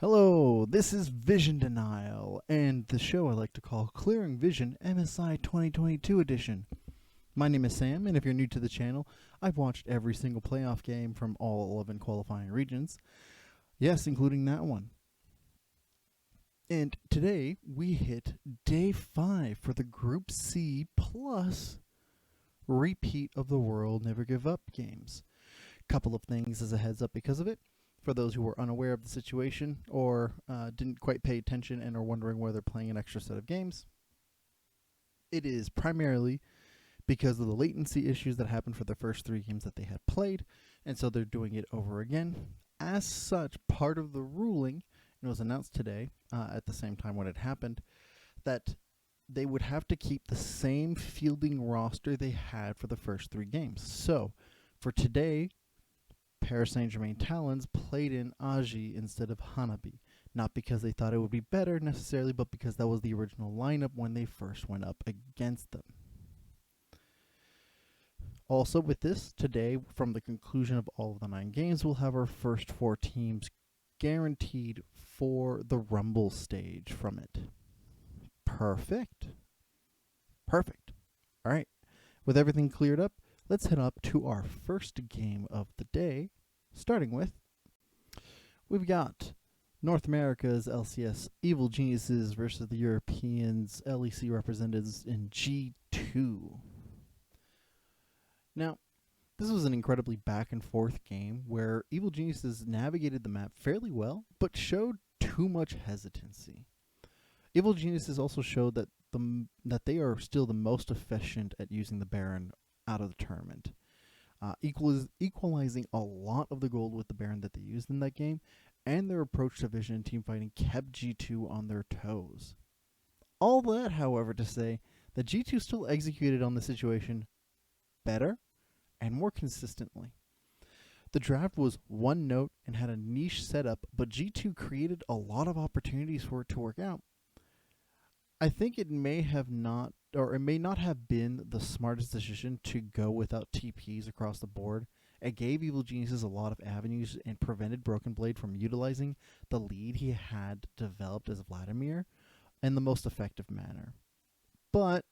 Hello, this is Vision Denial, and the show I like to call Clearing Vision MSI 2022 edition. My name is Sam, and if you're new to the channel, I've watched every single playoff game from all 11 qualifying regions. Yes, including that one. And today, we hit Day 5 for the Group C plus repeat of the World Never Give Up games. Couple of things as a heads up because of it. For those who were unaware of the situation or didn't quite pay attention and are wondering why they're playing an extra set of games, it is primarily because of the latency issues that happened for the first 3 games that they had played, and so they're doing it over again. As such, part of the ruling, and it was announced today at the same time when it happened, that they would have to keep the same fielding roster they had for the first 3 games. So, for today, Saint-Germain Talons played in Azhi instead of Hanabi. Not because they thought it would be better necessarily, but because that was the original lineup when they first went up against them. Also with this, today, from the conclusion of all of the 9 games, we'll have our first 4 teams guaranteed for the Rumble stage from it. Perfect. All right. With everything cleared up, let's head up to our first game of the day, starting with, we've got North America's LCS Evil Geniuses versus the Europeans LEC representatives in G2. Now, this was an incredibly back and forth game where Evil Geniuses navigated the map fairly well, but showed too much hesitancy. Evil Geniuses also showed that they are still the most efficient at using the Baron out of the tournament, equalizing a lot of the gold with the Baron that they used in that game, and their approach to vision and team fighting kept G2 on their toes. All that, however, to say that G2 still executed on the situation better and more consistently. The draft was one note and had a niche setup, but G2 created a lot of opportunities for it to work out. I think it may not have been the smartest decision to go without TPs across the board. It gave Evil Geniuses a lot of avenues and prevented Broken Blade from utilizing the lead he had developed as Vladimir in the most effective manner. But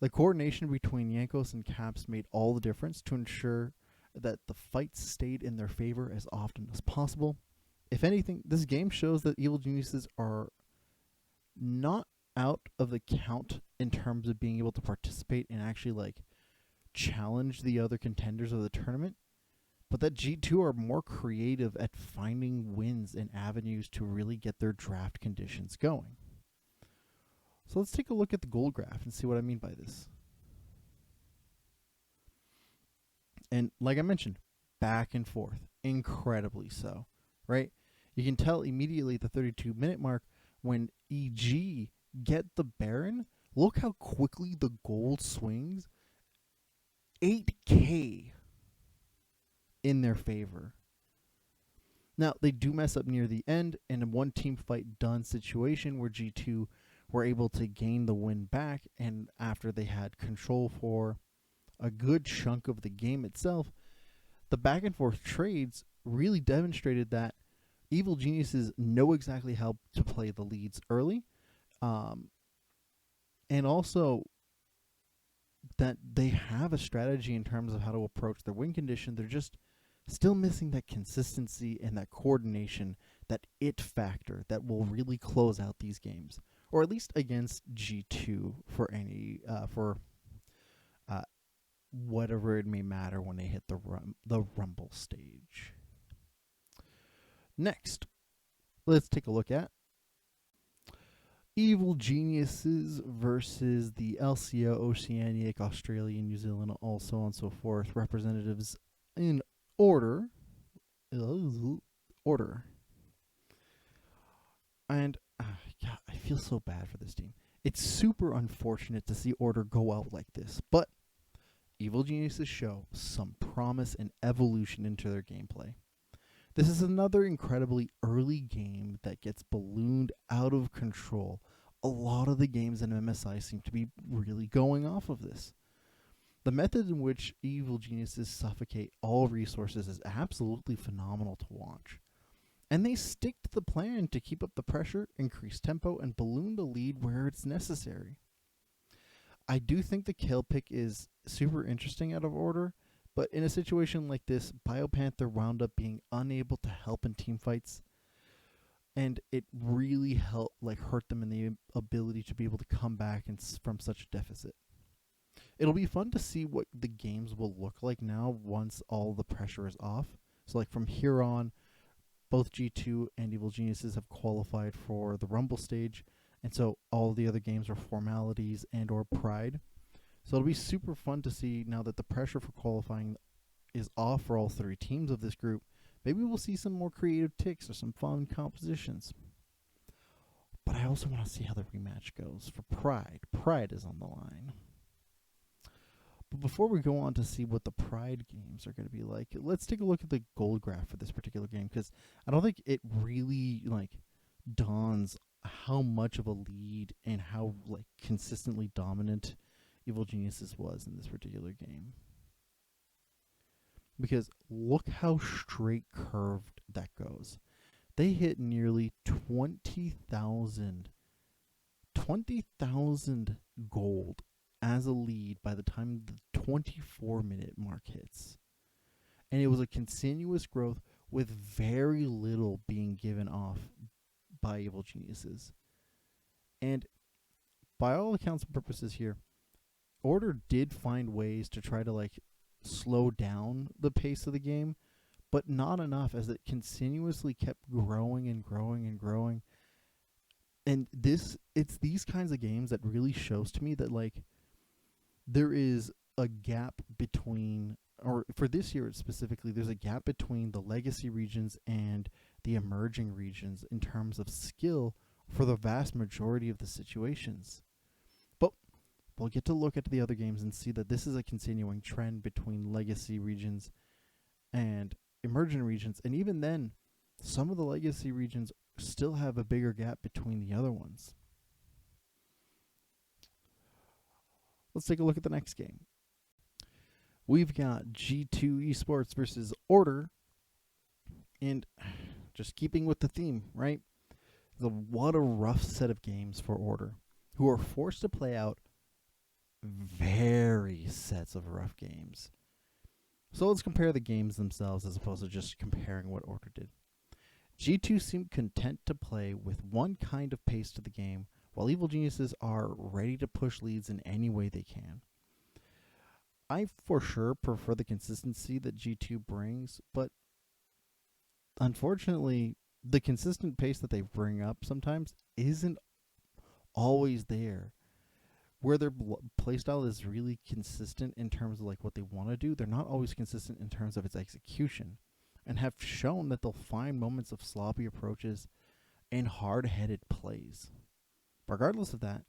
the coordination between Yankos and Caps made all the difference to ensure that the fights stayed in their favor as often as possible. If anything, this game shows that Evil Geniuses are not out of the count in terms of being able to participate and actually challenge the other contenders of the tournament, but that G2 are more creative at finding wins and avenues to really get their draft conditions going. So let's take a look at the gold graph and see what I mean by this. And like I mentioned, back and forth, incredibly so, right? You can tell immediately at the 32-minute mark when EG get the Baron, look how quickly the gold swings. 8K in their favor. Now, they do mess up near the end in a one team fight done situation where G2 were able to gain the win back, and after they had control for a good chunk of the game itself, the back and forth trades really demonstrated that Evil Geniuses know exactly how to play the leads early. And also that they have a strategy in terms of how to approach their win condition. They're just still missing that consistency and that coordination, that it factor that will really close out these games, or at least against G2 for any whatever it may matter when they hit the Rumble stage. Next, let's take a look at Evil Geniuses versus the LCO, Oceanic, Australia, New Zealand, all so on and so forth, representatives in order. And yeah, I feel so bad for this team. It's super unfortunate to see Order go out like this, but Evil Geniuses show some promise and evolution into their gameplay. This is another incredibly early game that gets ballooned out of control. A lot of the games in MSI seem to be really going off of this. The method in which evil geniuses suffocate all resources is absolutely phenomenal to watch. And they stick to the plan to keep up the pressure, increase tempo, and balloon the lead where it's necessary. I do think the kill pick is super interesting out of Order, but in a situation like this, Biopanther wound up being unable to help in team fights, and it really hurt them in the ability to be able to come back from such a deficit. It'll be fun to see what the games will look like now once all the pressure is off. So like from here on, both G2 and Evil Geniuses have qualified for the Rumble stage, and so all the other games are formalities and or Pride. So it'll be super fun to see now that the pressure for qualifying is off for all three teams of this group. Maybe we'll see some more creative ticks or some fun compositions. But I also want to see how the rematch goes for Pride. Pride is on the line. But before we go on to see what the Pride games are going to be like, let's take a look at the gold graph for this particular game, because I don't think it really dawns how much of a lead and how consistently dominant Evil Geniuses was in this particular game. Because look how straight curved that goes. They hit nearly 20,000 gold as a lead by the time the 24-minute mark hits. And it was a continuous growth with very little being given off by Evil Geniuses. And by all accounts and purposes here, Order did find ways to try to slow down the pace of the game, but not enough, as it continuously kept growing and growing and growing. And it's these kinds of games that really shows to me that there is a gap between, or for this year specifically, there's a gap between the legacy regions and the emerging regions in terms of skill for the vast majority of the situations. But we'll get to look at the other games and see that this is a continuing trend between legacy regions and emerging regions. And even then, some of the legacy regions still have a bigger gap between the other ones. Let's take a look at the next game. We've got G2 Esports versus Order. And just keeping with the theme, right? What a rough set of games for Order, who are forced to play out very sets of rough games. So let's compare the games themselves as opposed to just comparing what Order did. G2 seemed content to play with one kind of pace to the game, while Evil Geniuses are ready to push leads in any way they can. I for sure prefer the consistency that G2 brings, but unfortunately, the consistent pace that they bring up sometimes isn't always there. Where their playstyle is really consistent in terms of what they want to do, they're not always consistent in terms of its execution, and have shown that they'll find moments of sloppy approaches and hard-headed plays. Regardless of that,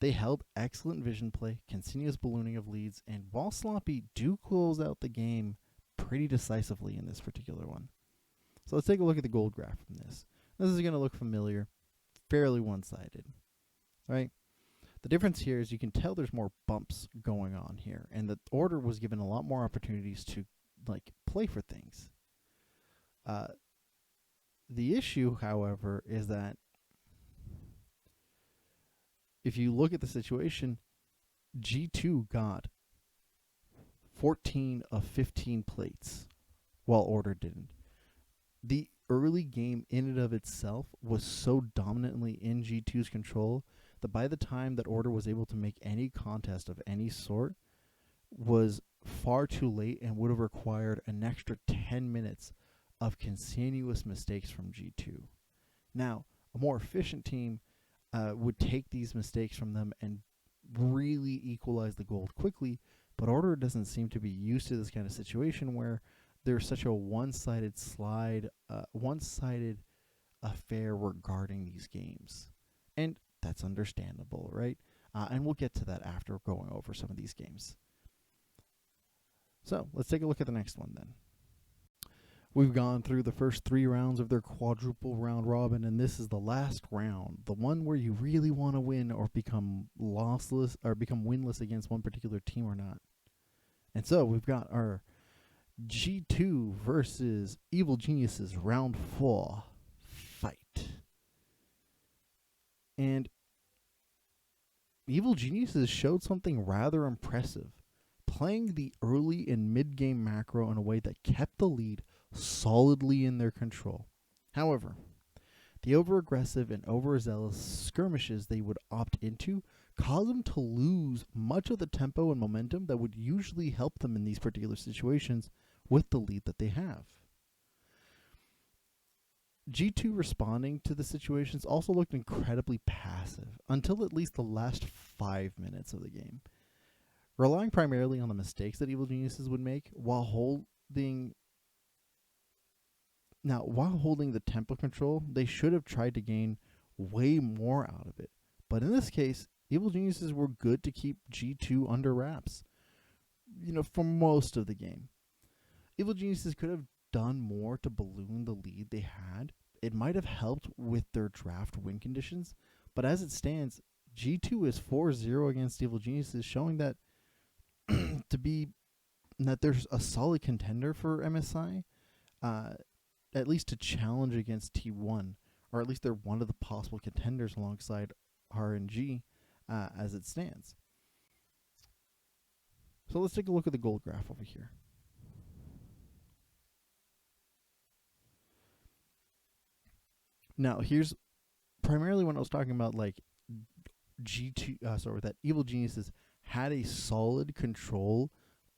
they held excellent vision play, continuous ballooning of leads, and while sloppy, do close out the game pretty decisively in this particular one. So let's take a look at the gold graph from this. This is going to look familiar, fairly one-sided, right? The difference here is you can tell there's more bumps going on here, and the Order was given a lot more opportunities to play for things. The issue, however, is that if you look at the situation, G2 got 14 of 15 plates, while Order didn't. The early game in and of itself was so dominantly in G2's control that by the time that Order was able to make any contest of any sort was far too late and would have required an extra 10 minutes of continuous mistakes from G2. Now, a more efficient team would take these mistakes from them and really equalize the gold quickly, but Order doesn't seem to be used to this kind of situation where there's such a one-sided affair regarding these games. And that's understandable, right? And we'll get to that after going over some of these games. So let's take a look at the next one then. We've gone through the first 3 rounds of their quadruple round robin, and this is the last round, the one where you really want to win or become lossless or become winless against one particular team or not. And so we've got our G2 versus Evil Geniuses round 4 fight. And Evil Geniuses showed something rather impressive, playing the early and mid-game macro in a way that kept the lead solidly in their control. However, the over-aggressive and overzealous skirmishes they would opt into caused them to lose much of the tempo and momentum that would usually help them in these particular situations with the lead that they have. G2 responding to the situations also looked incredibly passive until at least the last 5 minutes of the game, relying primarily on the mistakes that Evil Geniuses would make while holding the tempo control. They should have tried to gain way more out of it. But in this case, Evil Geniuses were good to keep G2 under wraps, for most of the game. Evil Geniuses could have done more to balloon the lead they had. It might have helped with their draft win conditions, but as it stands, G2 is 4-0 against Evil Geniuses, showing that that there's a solid contender for MSI, at least to challenge against T1, or at least they're one of the possible contenders alongside RNG as it stands. So let's take a look at the gold graph over here. Now, here's primarily when I was talking about like that Evil Geniuses had a solid control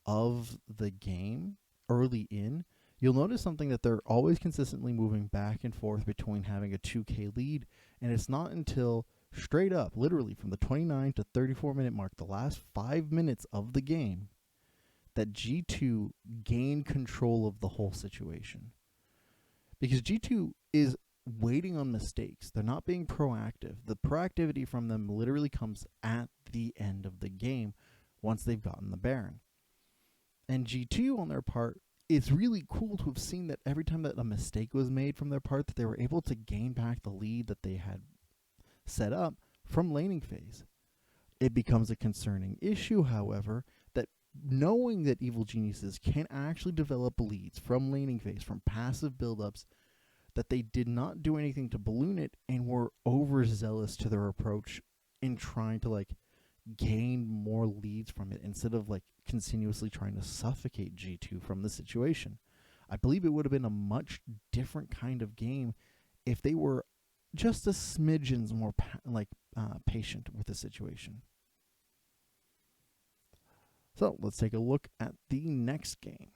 of the game early in. You'll notice something that they're always consistently moving back and forth between having a 2K lead, and it's not until straight up, literally from the 29 to 34 minute mark, the last 5 minutes of the game, that G2 gained control of the whole situation. Because G2 is waiting on mistakes. They're not being proactive. The proactivity from them literally comes at the end of the game once they've gotten the Baron. And G2 on their part, it's really cool to have seen that every time that a mistake was made from their part, that they were able to gain back the lead that they had set up from laning phase. It becomes a concerning issue, however, that knowing that Evil Geniuses can actually develop leads from laning phase, from passive buildups, that they did not do anything to balloon it and were overzealous to their approach in trying to gain more leads from it instead of continuously trying to suffocate G2 from the situation. I believe it would have been a much different kind of game if they were just a smidgens more patient with the situation. So let's take a look at the next game.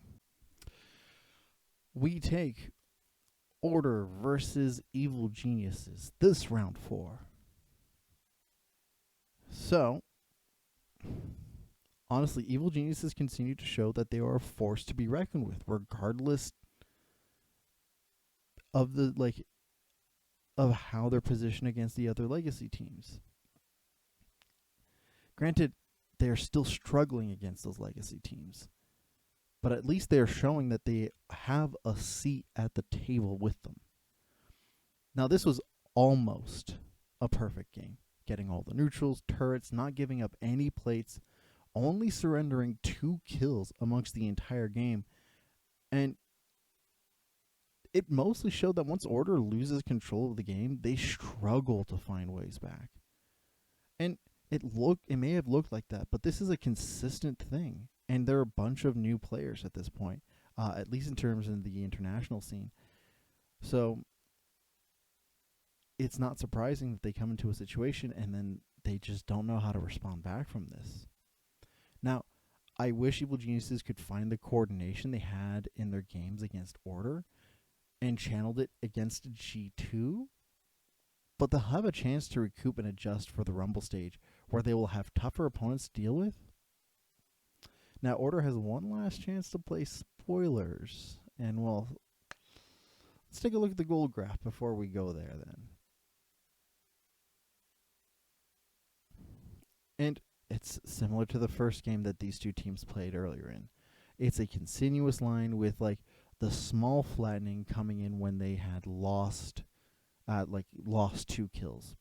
We take Order versus Evil Geniuses, this round 4. So, honestly, Evil Geniuses continue to show that they are a force to be reckoned with, regardless of of how they're positioned against the other legacy teams. Granted, they are still struggling against those legacy teams, but at least they are showing that they have a seat at the table with them. Now, this was almost a perfect game. Getting all the neutrals, turrets, not giving up any plates, only surrendering 2 kills amongst the entire game. And it mostly showed that once Order loses control of the game, they struggle to find ways back. And it may have looked like that, but this is a consistent thing. And there are a bunch of new players at this point, at least in terms of the international scene. So it's not surprising that they come into a situation and then they just don't know how to respond back from this. Now, I wish Evil Geniuses could find the coordination they had in their games against Order and channeled it against G2, but they'll have a chance to recoup and adjust for the Rumble stage, where they will have tougher opponents to deal with. Now, Order has one last chance to play spoilers, and let's take a look at the gold graph before we go there then. And it's similar to the first game that these two teams played earlier in. It's a continuous line with the small flattening coming in when they had lost 2 kills.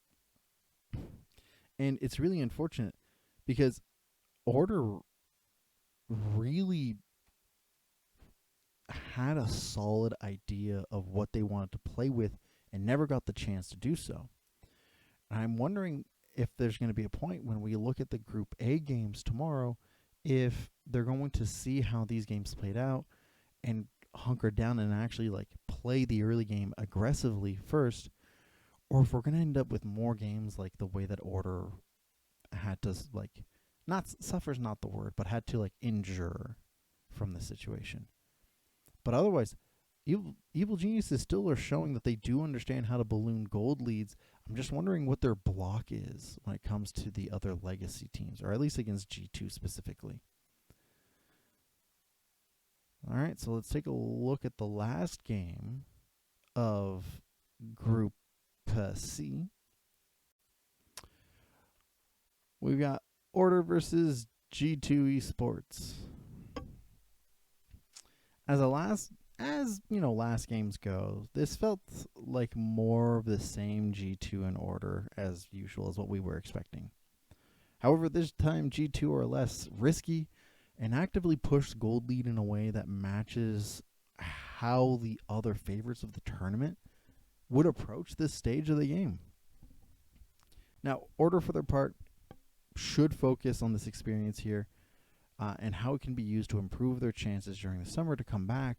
And it's really unfortunate because Order really had a solid idea of what they wanted to play with and never got the chance to do so. And I'm wondering if there's going to be a point when we look at the Group A games tomorrow, if they're going to see how these games played out and hunker down and actually like play the early game aggressively first, or if we're going to end up with more games like the way that Order had to like, not suffer's not the word, but had to like endure from the situation. But otherwise, Evil Geniuses still are showing that they do understand how to balloon gold leads. I'm just wondering what their block is when it comes to the other legacy teams, or at least against G2 specifically. All right, so let's take a look at the last game of Group C. We've got Order versus G2 Esports. As last games go, this felt like more of the same G2 and Order as usual as what we were expecting. However, this time G2 are less risky and actively push gold lead in a way that matches how the other favorites of the tournament would approach this stage of the game. Now, Order for their part should focus on this experience here and how it can be used to improve their chances during the summer to come back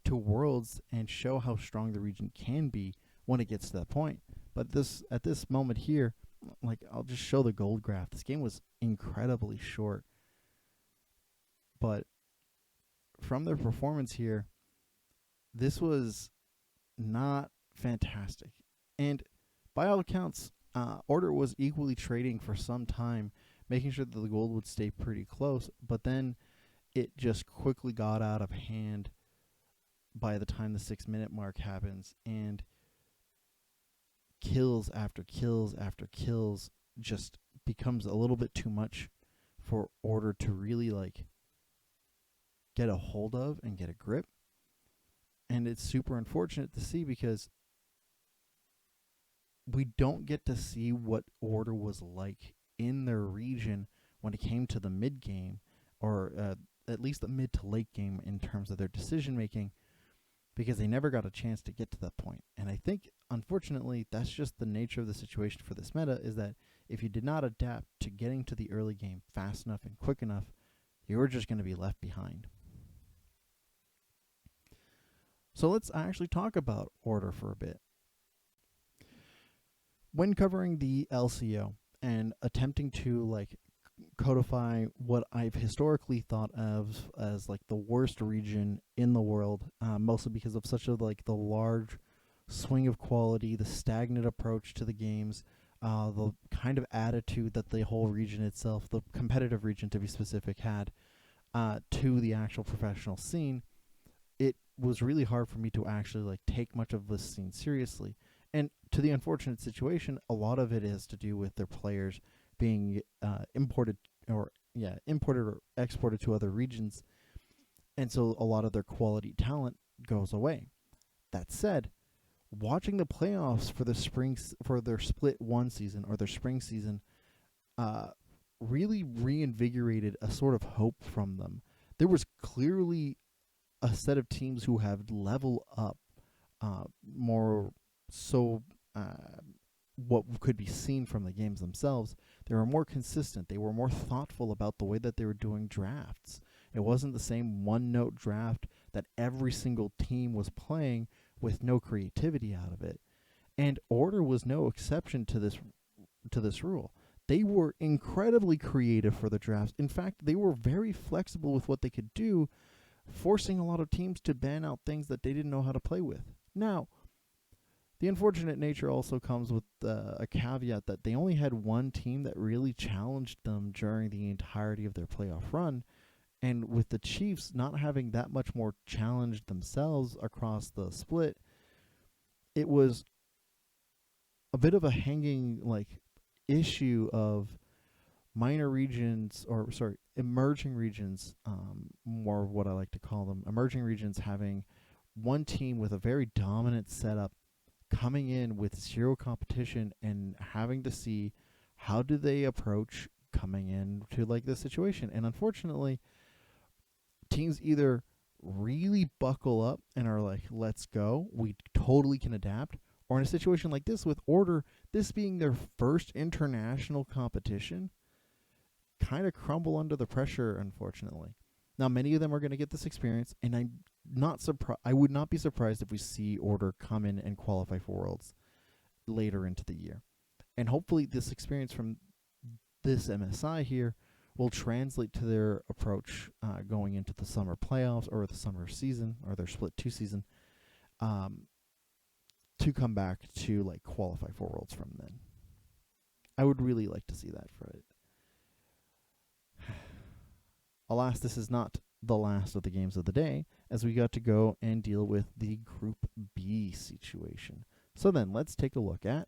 to Worlds and show how strong the region can be when it gets to that point. But at this moment here, like, I'll just show the gold graph. This game was incredibly short. But from their performance here, this was not fantastic. And by all accounts, Order was equally trading for some time, making sure that the gold would stay pretty close, but then it just quickly got out of hand by the time the 6-minute mark happens, and kills after kills after kills just becomes a little bit too much for Order to really like get a hold of and get a grip. And it's super unfortunate to see because we don't get to see what Order was like in their region when it came to the mid game, or at least the mid to late game in terms of their decision making, because they never got a chance to get to that point. And I think, unfortunately, that's just the nature of the situation for this meta, is that if you did not adapt to getting to the early game fast enough and quick enough, you were just going to be left behind. So let's actually talk about Order for a bit. When covering the LCO and attempting to like codify what I've historically thought of as like the worst region in the world, mostly because of such a like the large swing of quality, the stagnant approach to the games, the kind of attitude that the whole region itself, the competitive region to be specific, had to the actual professional scene, it was really hard for me to actually like take much of this scene seriously. And to the unfortunate situation, a lot of it is to do with their players being imported or exported to other regions, and so a lot of their quality talent goes away. That said, watching the playoffs for their split one season or their spring season really reinvigorated a sort of hope from them. There was clearly a set of teams who have leveled up more so what could be seen from the games themselves. They were more consistent. They were more thoughtful about the way that they were doing drafts. It wasn't the same one-note draft that every single team was playing with no creativity out of it. And Order was no exception to this rule. They were incredibly creative for the drafts. In fact, they were very flexible with what they could do, forcing a lot of teams to ban out things that they didn't know how to play with. Now, the unfortunate nature also comes with a caveat that they only had one team that really challenged them during the entirety of their playoff run. And with the Chiefs not having that much more challenge themselves across the split, it was a bit of a hanging like issue of emerging regions, more of what I like to call them, emerging regions having one team with a very dominant setup coming in with zero competition and having to see how do they approach coming into like this situation. And unfortunately, teams either really buckle up and are like, let's go, we totally can adapt, or in a situation like this with Order, this being their first international competition, kind of crumble under the pressure, unfortunately. Now, many of them are going to get this experience, and I would not be surprised if we see Order come in and qualify for Worlds later into the year. And hopefully this experience from this MSI here will translate to their approach going into the summer playoffs or the summer season or their split 2 season to come back to like qualify for Worlds from then. I would really like to see that for it. Alas, this is not the last of the games of the day, as we got to go and deal with the Group B situation. So then, let's take a look at.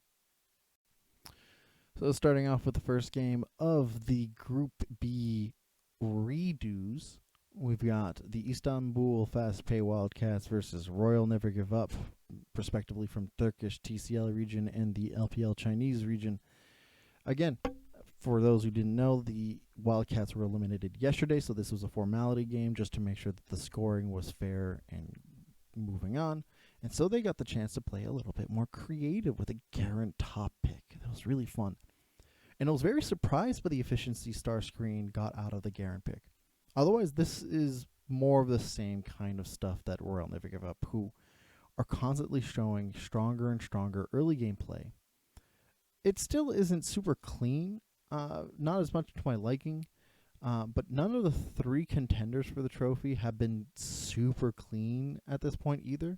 So starting off with the first game of the Group B redos, we've got the Istanbul Fast Pay Wildcats versus Royal Never Give Up, respectively from Turkish TCL region and the LPL Chinese region. Again, for those who didn't know, the Wildcats were eliminated yesterday, so this was a formality game just to make sure that the scoring was fair and moving on. And so they got the chance to play a little bit more creative with a Garen top pick. That was really fun. And I was very surprised by the efficiency Starscreen got out of the Garen pick. Otherwise, this is more of the same kind of stuff that Royal Never Give Up, who are constantly showing stronger and stronger early game play. It still isn't super clean, not as much to my liking, but none of the 3 contenders for the trophy have been super clean at this point either.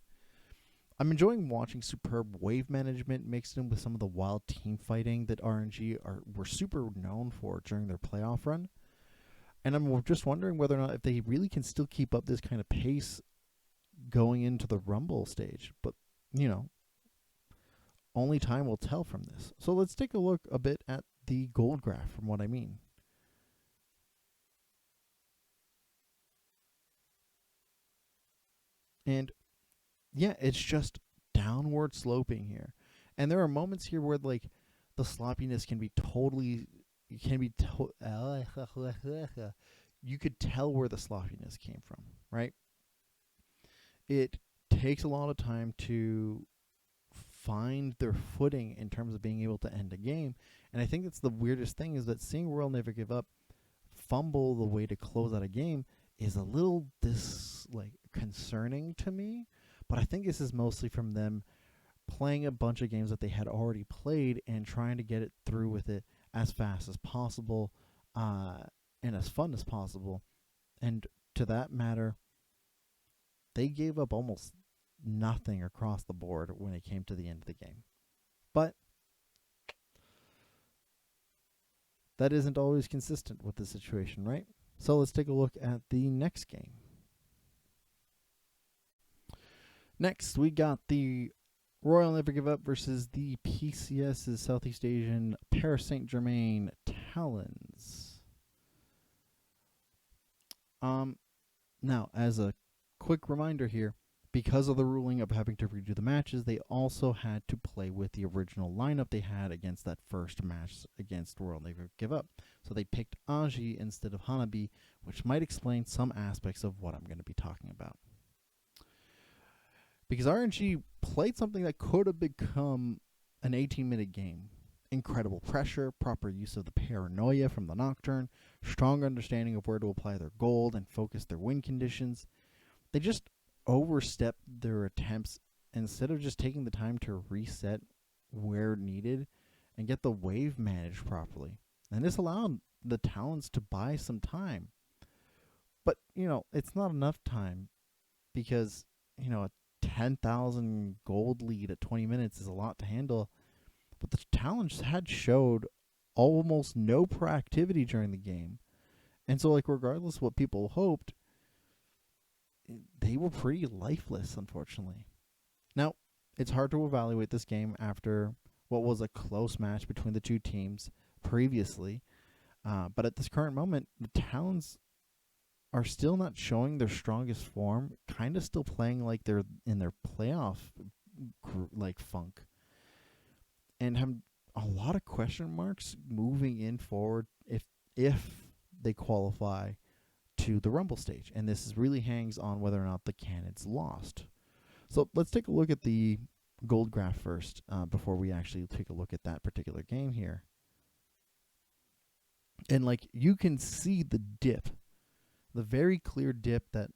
I'm enjoying watching superb wave management mixed in with some of the wild team fighting that RNG were super known for during their playoff run. And I'm just wondering whether or not if they really can still keep up this kind of pace going into the Rumble stage. But, only time will tell from this. So let's take a look a bit at the gold graph from what I mean. And yeah, it's just downward sloping here. And there are moments here where like the sloppiness can be you could tell where the sloppiness came from, right? It takes a lot of time to find their footing in terms of being able to end a game. And I think that's the weirdest thing, is that seeing Royal Never Give Up fumble the way to close out a game is a little concerning to me. But I think this is mostly from them playing a bunch of games that they had already played and trying to get it through with it as fast as possible and as fun as possible. And to that matter, they gave up almost nothing across the board when it came to the end of the game. But that isn't always consistent with the situation, right? So let's take a look at the next game. Next, we got the Royal Never Give Up versus the PCS's Southeast Asian Paris Saint-Germain Talons. Now, as a quick reminder here, because of the ruling of having to redo the matches, they also had to play with the original lineup they had against that first match against Royal Never Give Up. So they picked Azhi instead of Hanabi, which might explain some aspects of what I'm going to be talking about. Because RNG played something that could have become an 18-minute game. Incredible pressure, proper use of the paranoia from the Nocturne, strong understanding of where to apply their gold and focus their win conditions. They just overstepped their attempts instead of just taking the time to reset where needed and get the wave managed properly. And this allowed the Talons to buy some time. But, it's not enough time because, a 10,000 gold lead at 20 minutes is a lot to handle. But the Talons had showed almost no proactivity during the game. And so, regardless of what people hoped, they were pretty lifeless, unfortunately. Now, it's hard to evaluate this game after what was a close match between the two teams previously. But at this current moment, the Talons are still not showing their strongest form, kind of still playing like they're in their playoff like funk, and have a lot of question marks moving in forward if they qualify to the Rumble stage. And this really hangs on whether or not the Canids lost. So let's take a look at the gold graph first before we actually take a look at that particular game here. And like you can see the dip, the very clear dip that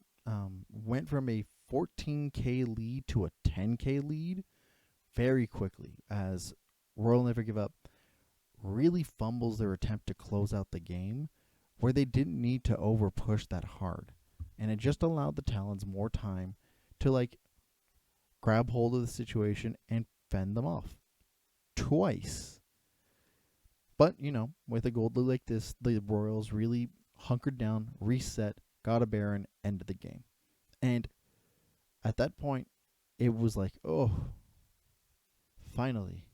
went from a 14K lead to a 10K lead very quickly as Royal Never Give Up really fumbles their attempt to close out the game where they didn't need to over push that hard. And it just allowed the Talons more time to like grab hold of the situation and fend them off twice. But, you know, with a gold lead like this, the Royals really hunkered down, reset, got a Baron, ended the game. And at that point, it was like, oh, finally,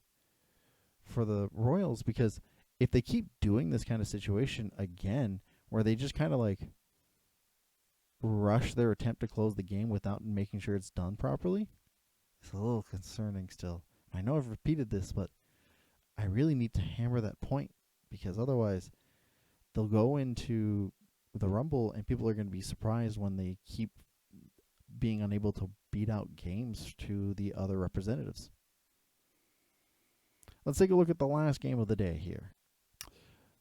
for the Royals, because if they keep doing this kind of situation again, where they just kind of like rush their attempt to close the game without making sure it's done properly, it's a little concerning still. I know I've repeated this, but I really need to hammer that point because otherwise they'll go into the Rumble and people are going to be surprised when they keep being unable to beat out games to the other representatives. Let's take a look at the last game of the day here.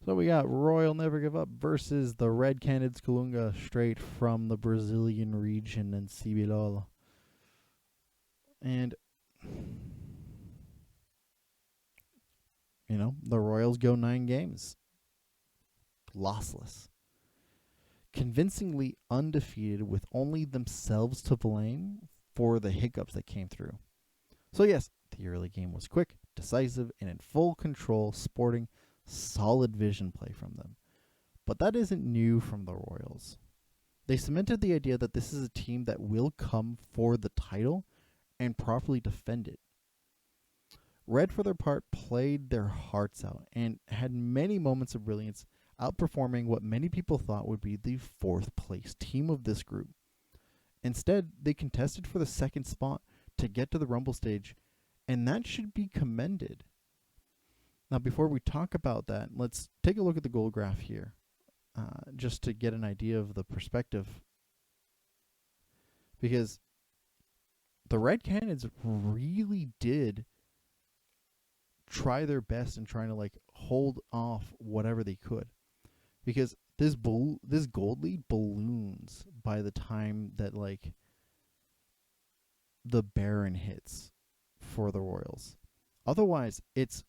So we got Royal Never Give Up versus the Red Canids Kalunga, straight from the Brazilian region in CBLOL. And, you know, the Royals go 9 games. Lossless. Convincingly undefeated with only themselves to blame for the hiccups that came through. So yes, the early game was quick, decisive, and in full control, sporting solid vision play from them. But that isn't new from the Royals. They cemented the idea that this is a team that will come for the title and properly defend it. Red, for their part, played their hearts out and had many moments of brilliance, outperforming what many people thought would be the 4th place team of this group. Instead, they contested for the 2nd spot to get to the Rumble stage, and that should be commended. Now, before we talk about that, let's take a look at the goal graph here, just to get an idea of the perspective. Because the Red Canids really did try their best in trying to like hold off whatever they could. Because this gold lead balloons by the time that like the Baron hits for the Royals. Otherwise, it's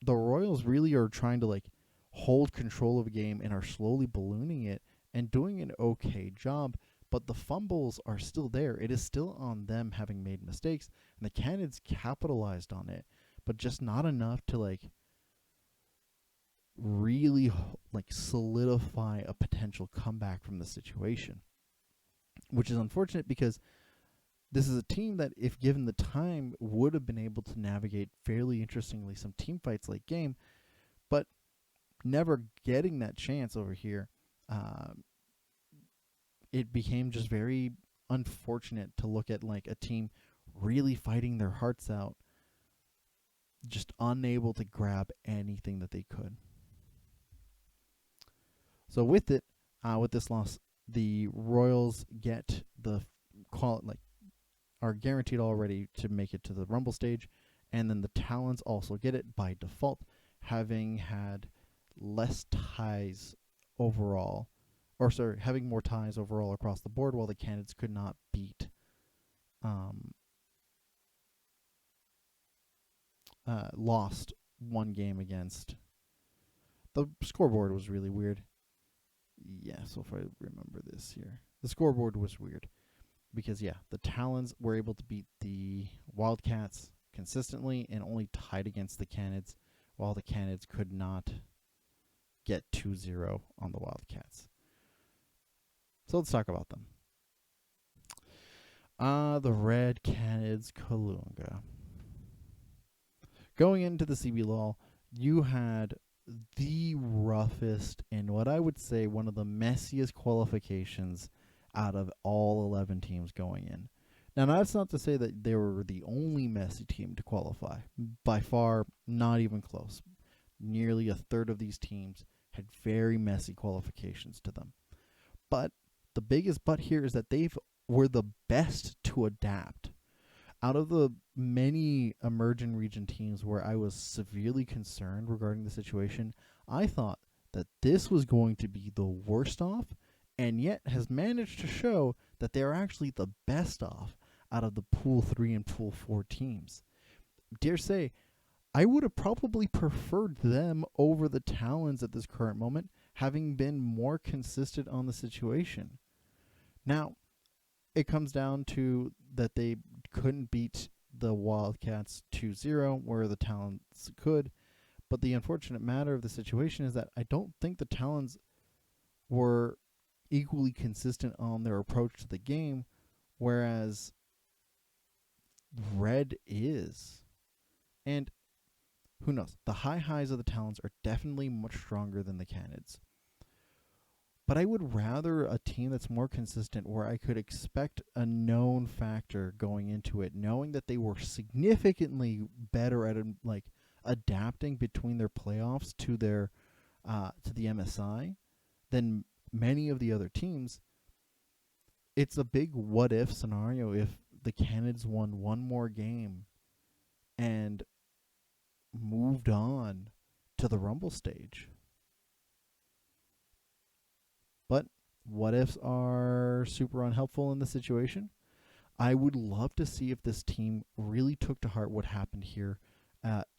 the Royals really are trying to like hold control of a game and are slowly ballooning it and doing an okay job, but the fumbles are still there. It is still on them having made mistakes, and the Canids capitalized on it, but just not enough to like really like solidify a potential comeback from the situation, which is unfortunate because this is a team that, if given the time, would have been able to navigate fairly interestingly some team fights late game, but never getting that chance over here, it became just very unfortunate to look at like a team really fighting their hearts out, just unable to grab anything that they could. So with it, with this loss, the Royals get the are guaranteed already to make it to the Rumble stage, and then the Talons also get it by default, having had less ties overall, having more ties overall across the board, while the Canids could not beat lost one game against. The scoreboard was really weird. Yeah, so if I remember this here. The scoreboard was weird because, yeah, the Talons were able to beat the Wildcats consistently and only tied against the Canids, while the Canids could not get 2-0 on the Wildcats. So let's talk about them. The Red Canids Kalunga. Going into the CBLOL, you had the roughest and what I would say one of the messiest qualifications out of all 11 teams going in. Now, that's not to say that they were the only messy team to qualify. By far, not even close. Nearly a third of these teams had very messy qualifications to them. But the biggest but here is that they were the best to adapt. Out of the many emerging region teams where I was severely concerned regarding the situation, I thought that this was going to be the worst off, and yet has managed to show that they're actually the best off out of the Pool 3 and Pool 4 teams. Dare say, I would have probably preferred them over the Talons at this current moment, having been more consistent on the situation. Now, it comes down to that they couldn't beat the Wildcats 2-0, where the Talons could. But the unfortunate matter of the situation is that I don't think the Talons were equally consistent on their approach to the game, whereas Red is. And who knows? The highs of the Talons are definitely much stronger than the Canids. But I would rather a team that's more consistent, where I could expect a known factor going into it, knowing that they were significantly better at adapting between their playoffs to their to the MSI than many of the other teams. It's a big what if scenario if the Canids won one more game and moved on to the Rumble stage. But what ifs are super unhelpful in this situation. I would love to see if this team really took to heart what happened here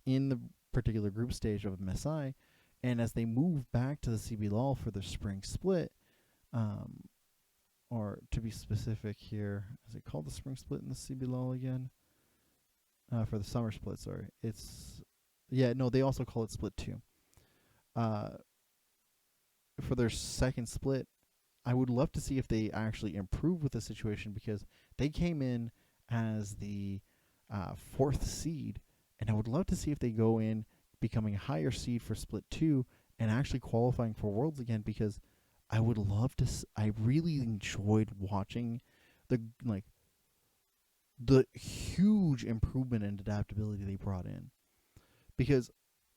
in the particular group stage of MSI, and as they move back to the CBLOL for the spring split, or to be specific here, is it called the spring split in the CBLOL again? For the summer split, sorry. They also call it split 2. For their second split, I would love to see if they actually improve with the situation, because they came in as the 4th seed, and I would love to see if they go in becoming a higher seed for split 2 and actually qualifying for Worlds again, because I would love to. I really enjoyed watching the huge improvement and adaptability they brought in, because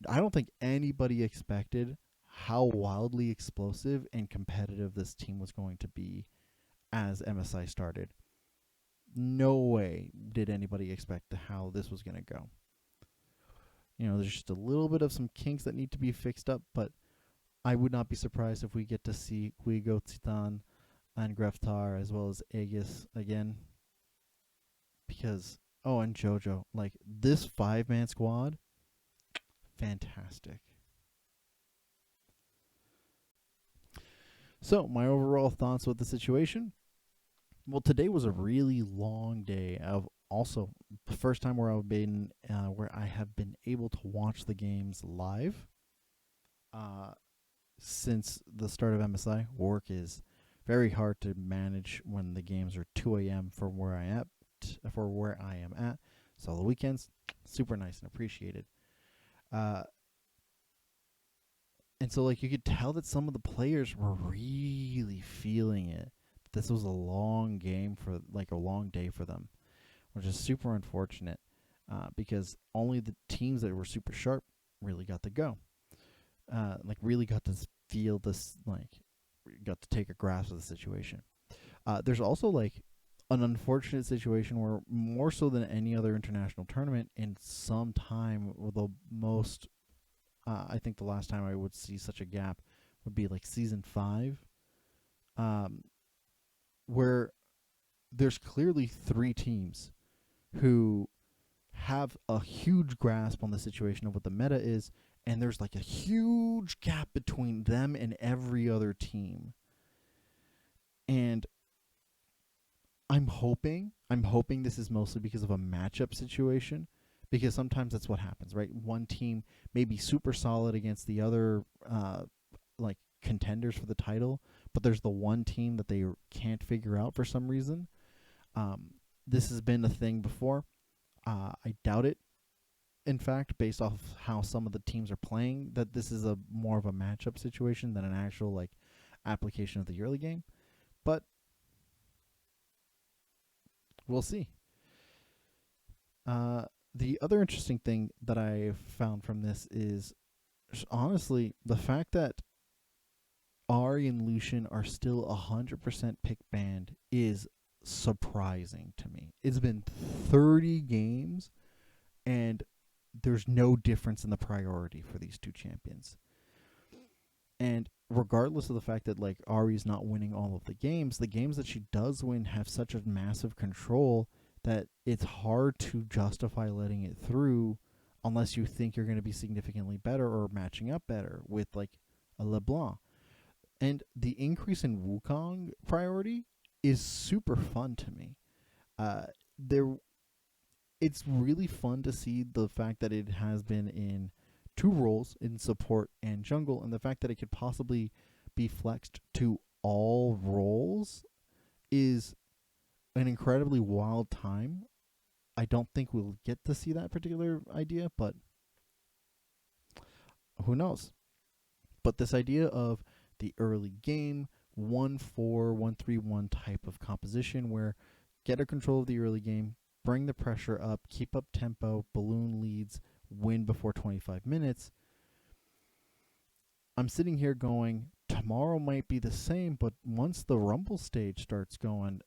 I don't think anybody expected how wildly explosive and competitive this team was going to be as MSI started. No way did anybody expect how this was going to go. There's just a little bit of some kinks that need to be fixed up, but I would not be surprised if we get to see Guigo, Titan, and Greftar, as well as Aegis again. Because, and Jojo. This 5-man squad, fantastic. So, my overall thoughts with the situation. Well, today was a really long day of also the first time where I have been able to watch the games live. Since the start of MSI, work is very hard to manage when the games are 2 a.m. for where I am at. So the weekends, super nice and appreciated. And so you could tell that some of the players were really feeling it. This was a long game for a long day for them, which is super unfortunate, because only the teams that were super sharp really got to go. Really got to feel this, got to take a grasp of the situation. There's also an unfortunate situation where, more so than any other international tournament in some time, I think the last time I would see such a gap would be season 5, where there's clearly 3 teams who have a huge grasp on the situation of what the meta is, and there's a huge gap between them and every other team. And I'm hoping this is mostly because of a matchup situation, because sometimes that's what happens, right? One team may be super solid against the other contenders for the title, but there's the one team that they can't figure out for some reason. This has been a thing before. I doubt it in fact, based off how some of the teams are playing, that this is a more of a matchup situation than an actual like application of the early game. But we'll see. The other interesting thing that I found from this is honestly the fact that Ahri and Lucian are still 100% pick banned is surprising to me. It's been 30 games, and there's no difference in the priority for these two champions. And regardless of the fact that like Ahri's not winning all of the games that she does win have such a massive control that it's hard to justify letting it through unless you think you're going to be significantly better or matching up better with like a LeBlanc. And the increase in Wukong priority is super fun to me. It's really fun to see the fact that it has been in two roles in support and jungle, and the fact that it could possibly be flexed to all roles is an incredibly wild time. I don't think we'll get to see that particular idea, but who knows? But this idea of the early game 1-4, 1-3-1 type of composition where get a control of the early game, bring the pressure up, keep up tempo, balloon leads, win before 25 minutes. I'm sitting here going, tomorrow might be the same, but once the Rumble stage starts going,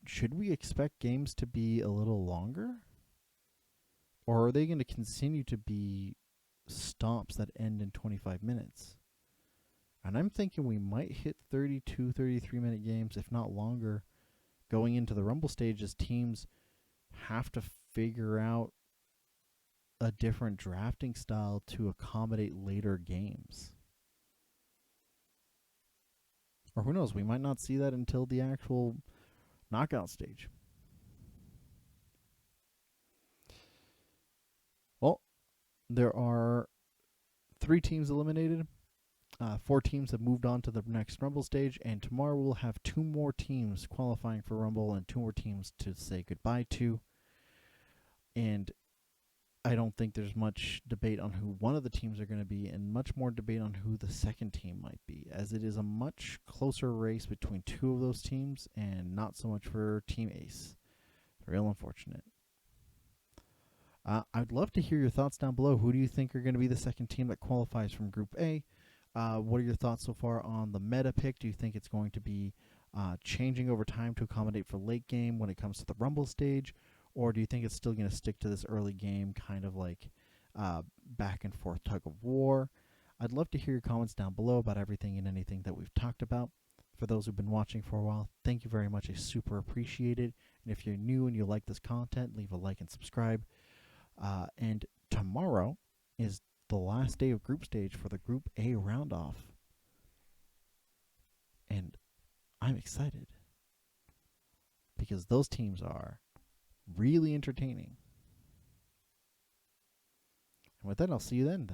should we expect games to be a little longer? Or are they going to continue to be stomps that end in 25 minutes? And I'm thinking we might hit 32, 33-minute games, if not longer, going into the Rumble stage as teams have to figure out a different drafting style to accommodate later games. Or who knows, we might not see that until the actual knockout stage. Well, there are 3 teams eliminated. 4 teams have moved on to the next Rumble stage, and tomorrow we'll have 2 more teams qualifying for Rumble and 2 more teams to say goodbye to. And I don't think there's much debate on who one of the teams are going to be, and much more debate on who the second team might be, as it is a much closer race between 2 of those teams and not so much for Team Ace. Real unfortunate. I'd love to hear your thoughts down below. Who do you think are going to be the second team that qualifies from Group A? What are your thoughts so far on the meta pick? Do you think it's going to be changing over time to accommodate for late game when it comes to the Rumble stage? Or do you think it's still going to stick to this early game kind of like back and forth tug of war? I'd love to hear your comments down below about everything and anything that we've talked about. For those who've been watching for a while, thank you very much. I super appreciate it. And if you're new and you like this content, leave a like and subscribe. And tomorrow is the last day of group stage for the Group A round-off. And I'm excited because those teams are really entertaining. And with that, I'll see you then.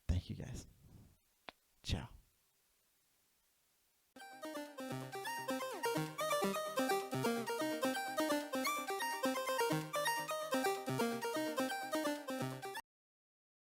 Thank you guys. Ciao.